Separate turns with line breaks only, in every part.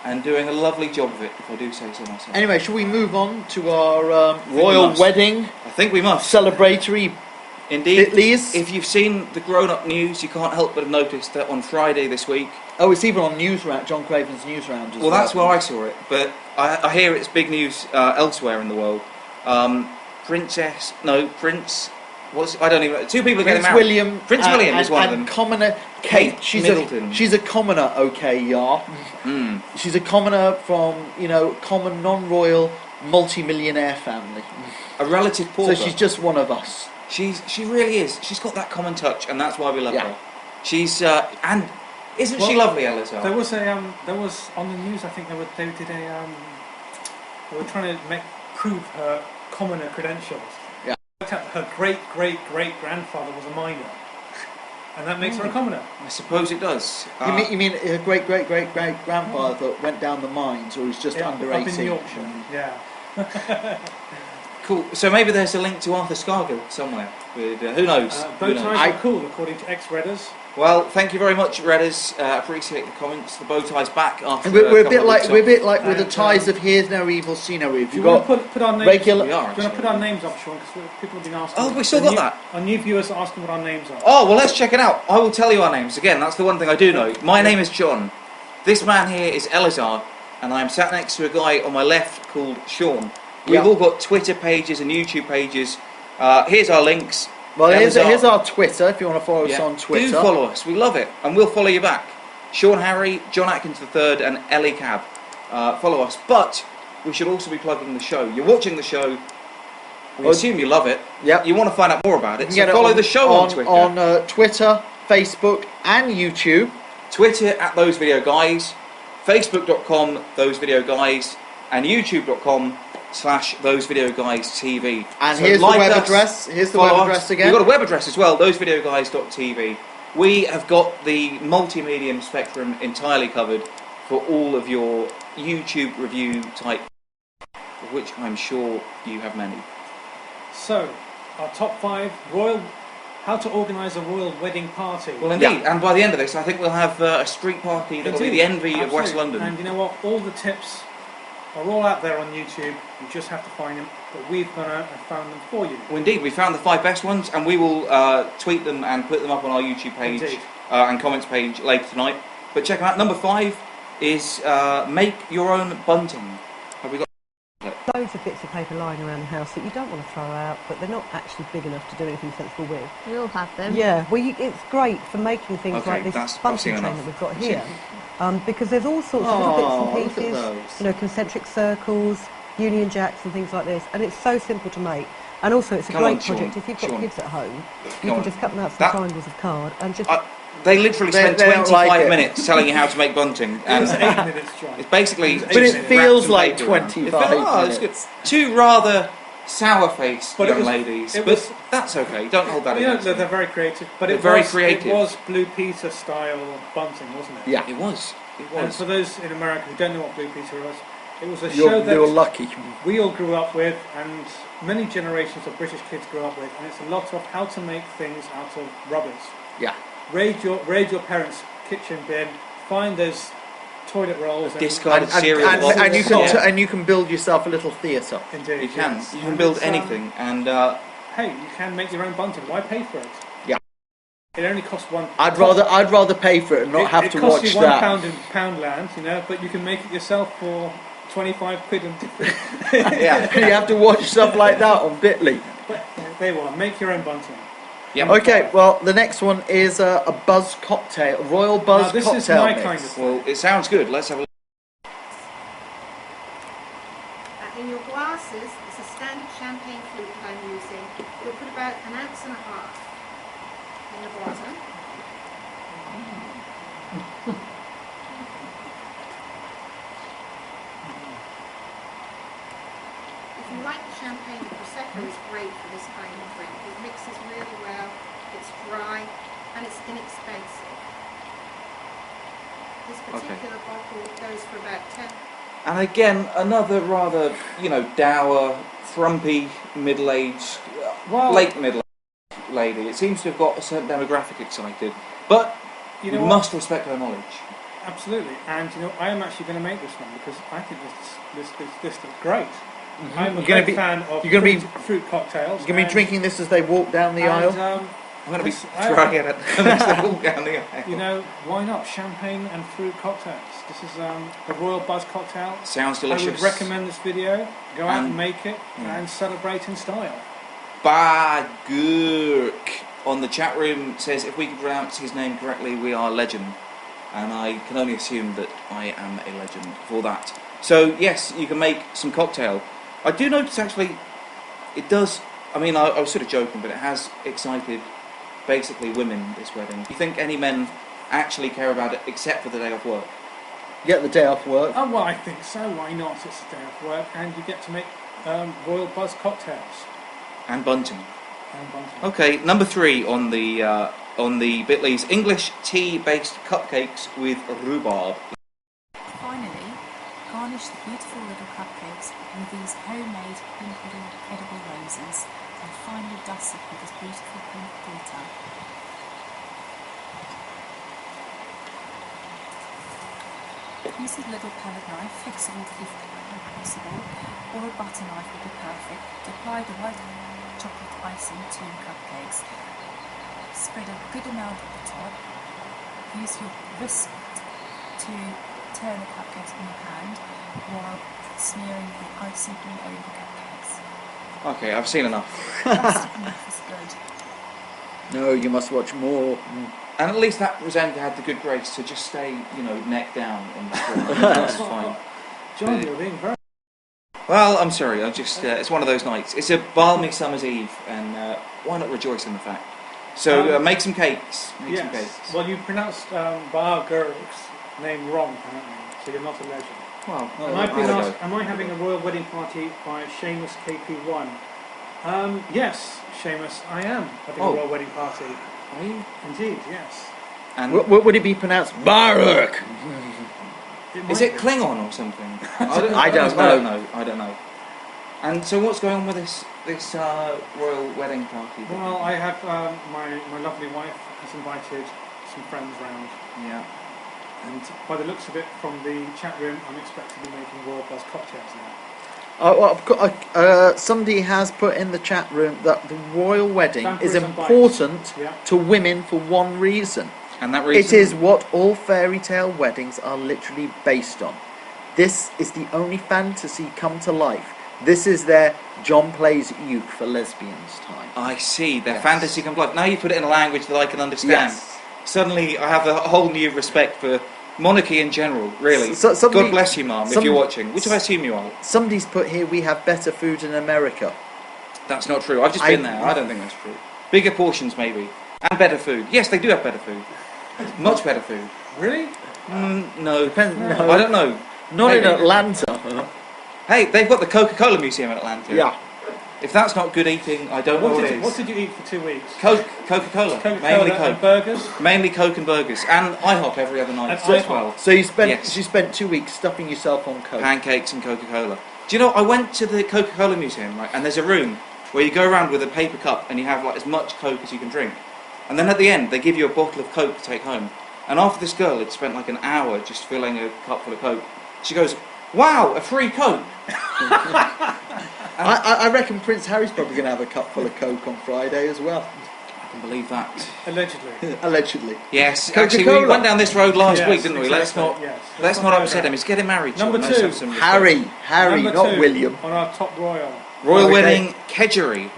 and doing a lovely job of it, if I do say so myself.
Anyway, shall we move on to our royal wedding?
I think we must.
Celebratory.
Indeed.
Bitleys.
If you've seen the grown-up news, you can't help but have noticed that on Friday this week...
Oh, it's even on John Craven's Newsround as well.
Well, that's where I saw it, but I hear it's big news elsewhere in the world. Prince... I don't even know. Two people are getting married.
William.
Prince William is one of them.
And commoner Kate. She's a commoner, okay, yeah. She's a commoner from, common non-royal multi-millionaire family.
A relative pauper.
So she's just one of us.
She really is. She's got that common touch, and that's why we love her. She's and isn't she lovely, Elizabeth?
There was on the news. I think they were trying to prove her commoner credentials. Yeah. Her great grandfather was a miner, and that makes her a commoner.
I suppose it does.
You mean her great grandfather that went down the mines, or was just under 18?
Up in Yorkshire. Yeah.
Cool. So maybe there's a link to Arthur Scargill somewhere. With, who knows?
Bow ties are cool, according to ex-Redders.
Well, thank you very much, Redders. Appreciate the comments. The bow tie's back after.
We're a bit like with the ties of "Here's no evil, see no evil."
Do you want to put our names?
Regular.
Do you want to put our names up, Sean? Because people have been asking.
Oh, we still got that.
Our new viewers are asking what our names are.
Oh well, let's check it out. I will tell you our names again. That's the one thing I do know. My name is John. This man here is Elazar, and I'm sat next to a guy on my left called Sean. We've all got Twitter pages and YouTube pages. Here's our links.
Well, here's our Twitter, if you want to follow us on Twitter.
Do follow us, we love it, and we'll follow you back. Sean Harry, John Atkins III, and Ellie Cab. Follow us, but we should also be plugging the show. You're watching the show, we assume you love it. Yep. You want to find out more about it, so follow the show on Twitter.
On Twitter, Facebook, and YouTube.
Twitter @ThoseVideoGuys, Facebook.com @ThoseVideoGuys, and YouTube.com/ThoseVideoGuysTV.
And so here's the web address. Here's the web address again.
We've got a web address as well, thosevideoguys.tv. We have got the multi-medium spectrum entirely covered for all of your YouTube review type, of which I'm sure you have many.
So, our top 5 how to organise a royal wedding party.
Well, indeed, and by the end of this, I think we'll have a street party that will be the envy of West London.
And you know what? All the tips are all out there on YouTube. You just have to find them, but we've gone out and found them for you.
Well, indeed, we found the 5 best ones, and we will tweet them and put them up on our YouTube page and comments page later tonight. But check them out. Number 5 is make your own bunting. Have we got
loads of bits of paper lying around the house that you don't want to throw out, but they're not actually big enough to do anything sensible with?
We all have them.
Yeah, well, it's great for making things like this bunting chain that we've got here. Because there's all sorts of little bits and pieces, concentric circles, Union Jacks and things like this, and it's so simple to make. And also it's a great project. If you've got kids at home, you can just cut them out some triangles of card and just...
They literally spend 25 minutes telling you how to make bunting. And
it's 8 minutes, John.
It's basically...
But it feels like 25 minutes.
It's two rather sour-faced young ladies, but that's okay. Don't hold that against them.
They're very creative. But
It was
Blue Peter style bunting, wasn't it?
Yeah, it was.
And for those in America who don't know what Blue Peter was, it was a show that
you're lucky.
We all grew up with, and many generations of British kids grew up with, and it's a lot of how to make things out of rubbers.
Yeah.
Raid your parents' kitchen bin, find those toilet rolls,
discarded cereal boxes,
and you can build yourself a little theatre.
Indeed,
you can. You can build anything, and
hey, you can make your own bunting. Why pay for it?
Yeah.
It only costs £1.
I'd rather pay for it and not have to watch that.
It costs you £1 in Poundland, but you can make it yourself for 25 quid and
yeah, you have to watch stuff like that on Bitly.
But there you are. Make your own bunting.
Yep.
Okay, well, the next one is a buzz cocktail, royal buzz cocktail.
This is my kind of thing.
Well, it sounds good. Let's have a look.
In your glasses, it's a standard champagne flute that I'm using. You'll put about 1.5 ounces in the bottom. If you like the champagne, the Prosecco is great for this kind of drink. It mixes really well, it's dry, and it's inexpensive. This particular bottle goes for about 10.
And again, another rather, dour, frumpy, middle-aged, late middle-aged lady. It seems to have got a certain demographic excited, but you must respect her knowledge.
Absolutely, and you know, I am actually going to make this one because I think this looks great. I'm a big fan of fruit cocktails.
You're going to be drinking this as they walk down the aisle?
I'm going to be trying it as they walk down the aisle.
You know, why not? Champagne and fruit cocktails. This is the Royal Buzz cocktail.
Sounds delicious.
I would recommend this video. Go out and make it and celebrate in style.
Bagurk on the chat room says, if we can pronounce his name correctly, we are legend. And I can only assume that I am a legend for that. So yes, you can make some cocktail. I do notice actually, it does, I mean, I was sort of joking, but it has excited basically women, this wedding. Do you think any men actually care about it except for the day off work?
Get the day off work?
Oh, well, I think so. Why not? It's a day off work and you get to make Royal Buzz cocktails.
And Bunting. Okay, number 3 on the Bitleys, English tea-based cupcakes with rhubarb.
Finally, garnish the beautiful little cupcakes with these homemade pink edible roses and finally dust it with this beautiful pink glitter. Use a little palette knife, flexible if possible, or a butter knife would be perfect, to apply the white chocolate icing to your cupcakes. Spread a good amount at the top. Use your wrist to turn the cupcakes in your hand while smearing the icing all over the cupcakes.
Okay, I've seen enough.
That's enough is good.
No, you must watch more.
And at least that presenter had the good grace to just stay, you know, neck down on the floor. That's fine.
John, you're being very...
Well, I'm sorry, it's one of those nights. It's a balmy summer's eve, and why not rejoice in the fact? So make some cakes. Make some cakes.
Well, you pronounced Bagurk's name wrong, apparently, so you're not a legend.
Well,
I've been asked, am I having a royal wedding party by Seamus KP1? Yes, Seamus, I am having a royal wedding party.
Are you?
Indeed, yes.
And what would it be pronounced? Baruch!
Is it Klingon or something?
I don't know.
And so what's going on with this royal wedding party?
Well, I have my lovely wife has invited some friends round.
Yeah.
And by the looks of it from the chat room, I'm expected to be making Royal Buzz cocktails now.
Somebody has put in the chat room that the royal wedding is important to women for one reason.
And that reason?
It is what all fairy tale weddings are literally based on. This is the only fantasy come to life. This is their John plays uke for lesbians time.
I see, their fantasy come to life. Now you put it in a language that I can understand.
Yes.
Suddenly I have a whole new respect for monarchy in general, really. God bless you, Mum, if you're watching, which I assume you are.
Somebody's put here, we have better food in America.
That's not true. I've just been there. I don't think that's true. Bigger portions, maybe. And better food. Yes, they do have better food. Much better food.
Really?
No.
No.
I don't know.
Not in Atlanta.
Hey, they've got the Coca-Cola Museum in Atlanta.
Yeah.
If that's not good eating, I don't know what it is.
What did you eat for 2 weeks?
Coca-Cola.
Mainly Coke. And burgers?
Mainly Coke and burgers. And IHOP every other night as well.
So you spent 2 weeks stuffing yourself on Coke.
Pancakes and Coca-Cola. Do you know, I went to the Coca-Cola Museum, right, and there's a room where you go around with a paper cup and you have like as much Coke as you can drink. And then at the end, they give you a bottle of Coke to take home. And after this girl had spent like an hour just filling a cup full of Coke, she goes, "Wow, a free Coke!"
I reckon Prince Harry's probably going to have a cup full of Coke on Friday as well.
I can believe that.
Allegedly.
Allegedly.
Yes, actually we went down this road last week, didn't we?
Exactly.
Let's not upset him. He's getting married.
Number
Let's
2.
have some respect.
Harry,
Number
not
2
William.
On our top royal.
Royal Wedding Kedgeree.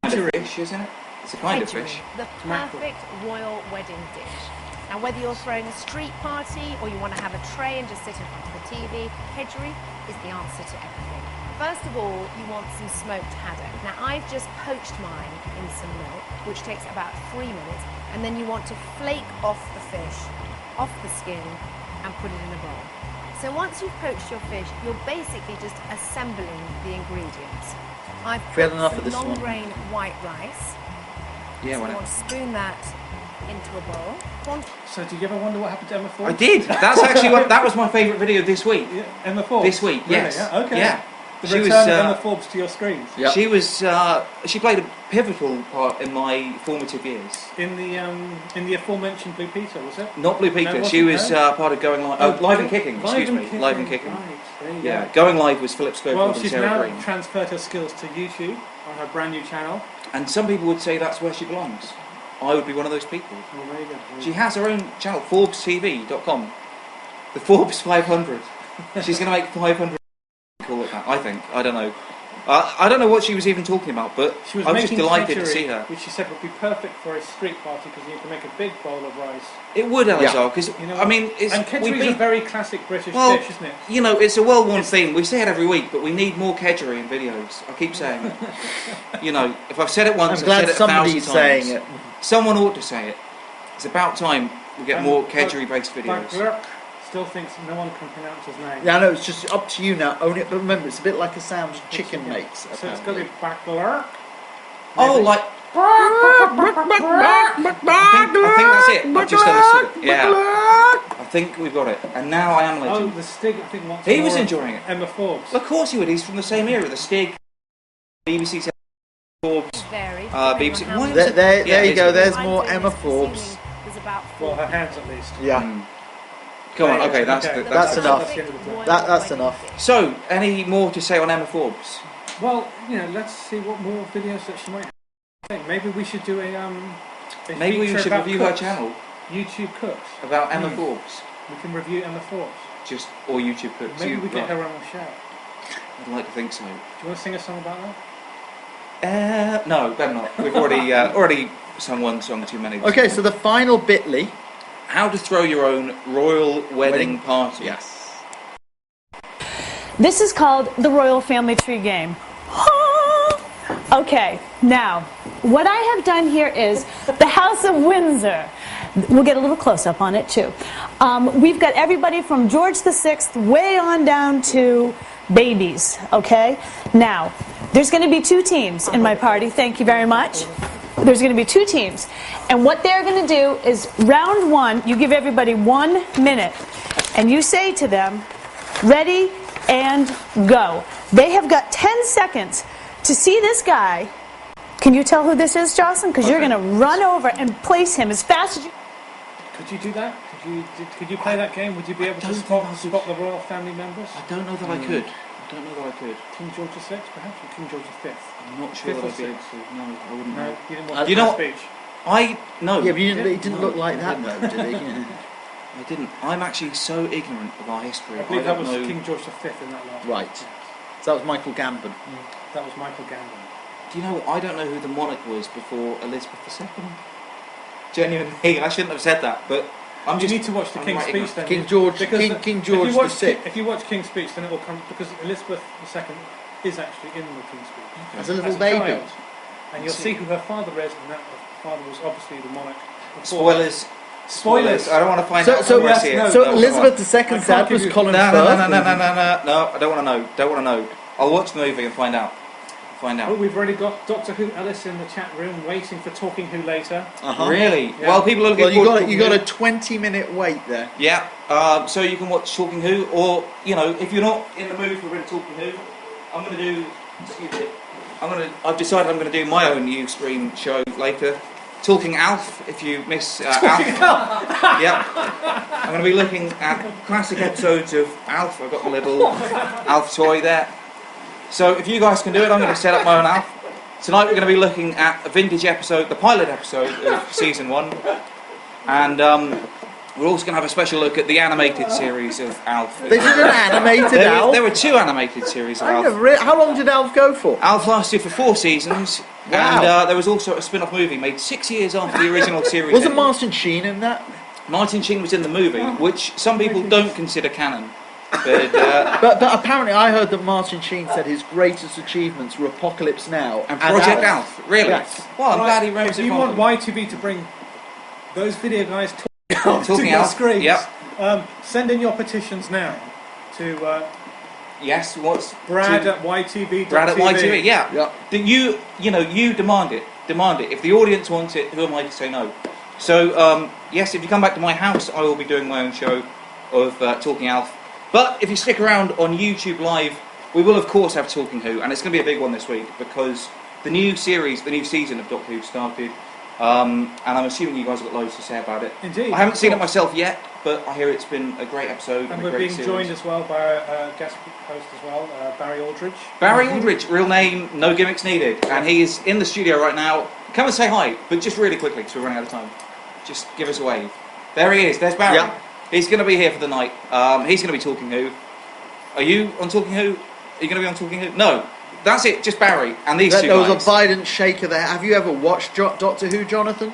Kind of fish, isn't it? It's a kind of fish.
The perfect royal wedding dish. Now, whether you're throwing a street party or you want to have a tray and just sit in front of the TV, Kedgeree is the answer to everything. First of all, you want some smoked haddock. Now, I've just poached mine in some milk, which takes about 3 minutes, and then you want to flake off the fish, off the skin, and put it in a bowl. So once you've poached your fish, you're basically just assembling the ingredients. I've put some long grain white rice.
Yeah,
so you want to spoon that into a bowl.
So did you ever wonder what happened to Emma Ford?
I did. That's actually that was my favourite video this week.
Yeah, Emma Ford?
This week,
Really?
yes.
Yeah? Okay.
Yeah.
The
She
return
was,
of Emma Forbes to your screens.
Yep.
She was. She played a pivotal part in my formative years.
In the aforementioned Blue Peter, was it?
Not Blue Peter.
No,
she was
wasn't her?
part of Going Live. Live and Kicking. Excuse me. Live and Kicking.
Right, there you
Yeah,
go.
Going Live was Philip Schofield
Well,
and
she's
Sarah
now
Green.
transferred her skills to YouTube on her brand new channel.
And some people would say that's where she belongs. I would be one of those people.
Well, there you go.
She has her own channel, ForbesTV.com. The Forbes 500. She's going to make 500. Call it that. I think. I don't know. I don't know what she was even talking about, but
She was
I was just
making
delighted to
kedgeree,
see her.
which she said would be perfect for a street party because you need to make a big bowl of rice.
It would, Elizar, because
You know,
I mean, it's
and kedgeree is a very classic British dish, isn't it?
You know, it's a well-worn theme. We say it every week, but we need more kedgeree in videos. I keep saying it. You know, if I've said it once,
I'm
I've
glad
said it 1,000
somebody's
times.
saying it.
Someone ought to say it. It's about time we get more kedgeree-based
But
videos.
Glurk still thinks no one can pronounce his name.
Yeah, I know, it's just up to you now. Only, but remember, it's a bit like a sound chicken makes.
So it's got to
apparently.
be back Glurk.
Oh, like... I think that's it. I've just understood it. Yeah. I think we've got it. And now I am
Oh,
legend.
the Stig, I think, wants
He was
more
enjoying it.
Emma Forbes.
Of course he would. He's from the same era. The Stig, BBC, Forbes,
Varied,
BBC.
depending on how
Why
many-
was it-
There
Yeah,
you
it's
go,
a-
there's
I'm
more
doing
Emma
this,
Forbes.
assuming there's about
Well,
4.
her hands at least.
Yeah.
Come on, okay, that's
Okay.
That's enough.
That's the end of the play.
That's enough.
So, any more to say on Emma Forbes?
Well, you know, let's see what more videos that she might have. I think maybe we should do a
Maybe we
feature
should
about
review her
cooks.
channol
YouTube cooks.
about Emma Forbes.
We can review Emma Forbes.
Just, or YouTube cooks.
Maybe we get
right.
her on the show.
I'd like to think so.
Do you want to sing a song about that?
No, better not. We've already sung one song too many.
Okay, so the final bitly.
How to throw your own royal wedding party.
Yes.
This is called the Royal Family Tree Game. Okay, now, what I have done here is the House of Windsor. We'll get a little close-up on it, too. We've got everybody from George VI way on down to babies, okay? Now, there's going to be 2 teams in my party. Thank you very much. There's going to be 2 teams. And what they're going to do is round 1, you give everybody 1 minute. And you say to them, ready and go. They have got 10 seconds to see this guy. Can you tell who this is, Jocelyn? Because you're going to run over and place him as fast as you...
Could you do that? Could you play that game? Would you be able to spot the royal family members?
I don't know that I could. I don't know that I could.
King George VI, perhaps, or King George V?
I'm not sure
Fifth
that
or
I'd be able
sixth?
to. No, I wouldn't
No,
know.
you didn't watch
You
the
know-
speech.
No.
Yeah, but he didn't
No,
look like
I
that,
didn't.
though, did he?
I didn't. I'm actually so ignorant of our history.
I believe that
don't
was
know.
King George V in that last.
Right. So that was Michael Gambon.
That was Michael Gambon.
Do you know, I don't know who the monarch was before Elizabeth II. Genuinely, I shouldn't have said that, but I'm
You
just...
need to watch the
I'm
King's
right
Speech
ignorant.
then.
King George,
Because
King
if you
George
watch
VI.
If you watch King's Speech, then it will come because Elizabeth II is actually in the King's Speech
As a little
as a
baby.
child. And you'll see who her father is, and that father was obviously the monarch. before.
Spoilers.
Spoilers.
I don't want to find
So,
out
so,
before I see it.
so
No,
Elizabeth
I
II's
can't
dad
give
was
you-
Colin
No,
Firth.
no, I don't want to know. Don't want to know. I'll watch the movie and find out. Find
Oh,
out.
we've already got Doctor Who Alice in the chat room waiting for Talking Who later.
Uh-huh.
Really?
Yeah.
Well, people are looking
Well,
forward to
you got a
Talking
20-minute wait there.
Who. Yeah. So you can watch Talking Who, or if you're not in the mood for really Talking Who, I'm going to do. Excuse me. I've decided I'm going to do my own new stream show later. Talking Alf, if you miss Alf. Yeah. I'm going to be looking at classic episodes of Alf. I've got my little Alf toy there. So if you guys can do it, I'm going to set up my own Alf. Tonight we're going to be looking at a vintage episode, the pilot episode of season 1. And we're also going to have a special look at the animated series of Alf.
They did an animated Alf.
There were 2 animated series of
I
Alf.
never how long did Alf go for?
Alf lasted for 4 seasons,
Wow.
and there was also a spin-off movie made 6 years after the original series.
Wasn't
ended.
Martin Sheen in that?
Martin Sheen was in the movie, which some people don't consider canon. But,
But apparently I heard that Martin Sheen said his greatest achievements were Apocalypse Now
and Project Alf, really?
Yes.
Well, I'm glad he remembers
If
it
you want
fondly.
YTV to bring those video guys to
Talking
your
Alf,
screens,
yep.
Send in your petitions now to
Yes, what's...
Brad
to-
at YTV.
Brad at YTV, yeah.
Yep.
That you demand it. Demand it. If the audience wants it, who am I to say no? So, yes, if you come back to my house, I will be doing my own show of Talking Alf. But if you stick around on YouTube Live, we will of course have Talking Who, and it's going to be a big one this week because the new series, the new season of Doctor Who started, and I'm assuming you guys have got loads to say about it.
Indeed.
I haven't seen it myself yet, but I hear it's been a great episode
And
a
we're
great
being
series.
joined as well by a guest host as well, Barry Aldridge.
Barry Aldridge, real name, no gimmicks needed, and he is in the studio right now. Come and say hi, but just really quickly because we're running out of time. Just give us a wave. There he is. There's Barry.
Yeah.
He's going to be here for the night. He's going to be Talking Who. Are you on Talking Who? Are you going to be on Talking Who? No. That's it. Just Barry and these two
There
guys.
was a violent shaker there. Have you ever watched Doctor Who, Jonathan?